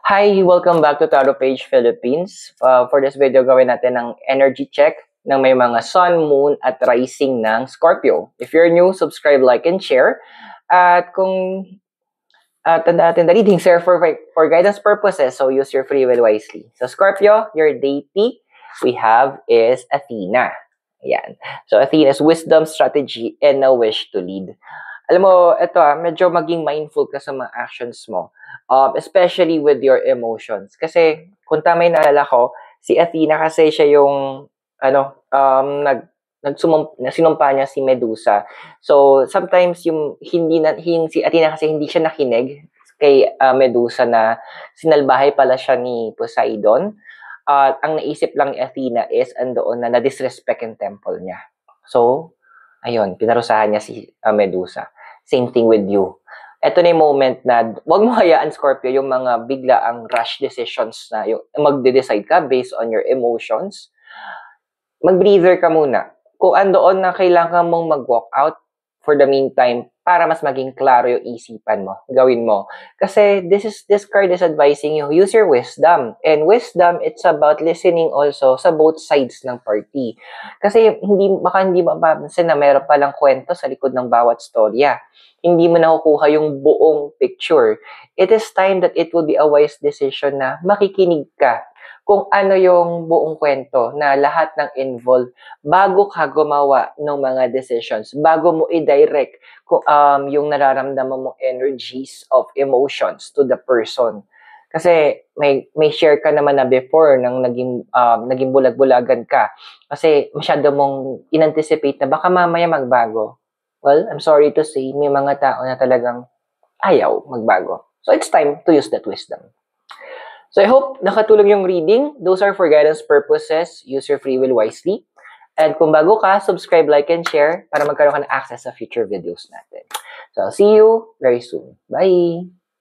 Hi! Welcome back to Tarot Page Philippines. For this video, gawin natin ng energy check ng may mga sun, moon, at rising ng Scorpio. If you're new, subscribe, like, and share. At kung tanda natin, the readings are for guidance purposes, so use your free will wisely. So Scorpio, your deity we have is Athena. Ayan. So Athena is wisdom, strategy, and a wish to lead. Alam mo, ito medyo maging mindful ka sa mga actions mo. Especially with your emotions. Kasi, kung tama yung naalala ko, si Athena kasi siya yung, sinumpa niya si Medusa. So, sometimes si Athena kasi hindi siya nakinig kay Medusa na sinalbahay pala siya ni Poseidon. At ang naisip lang ni Athena is andoon na na-disrespect yung temple niya. So, ayun, pinarusahan niya si Medusa. Same thing with you. Ito na yung moment na wag mo hayaan, Scorpio, yung mga bigla ang rush decisions na yung magde-decide ka based on your emotions. Mag-breather ka muna. Kung andoon na kailangan mong mag-walk out for the meantime para mas maging klaro yung isipan mo, gawin mo. Kasi this card is advising you, use your wisdom. And wisdom, it's about listening also sa both sides ng party. Kasi baka hindi mapapansin na meron palang kwento sa likod ng bawat storya. Hindi mo nakukuha yung buong picture. It is time that it will be a wise decision na makikinig ka kung ano yung buong kwento na lahat ng involved bago ka gumawa ng mga decisions, bago mo i-direct yung nararamdaman mong energies of emotions to the person. Kasi may share ka naman na before nang naging bulag-bulagan ka kasi masyado mong inanticipate na baka mamaya magbago. Well, I'm sorry to say, may mga tao na talagang ayaw magbago. So it's time to use that wisdom. So I hope nakatulong yung reading. Those are for guidance purposes. Use your free will wisely. And kung bago ka, subscribe, like, and share para magkaroon ka ng access sa future videos natin. So I'll see you very soon. Bye!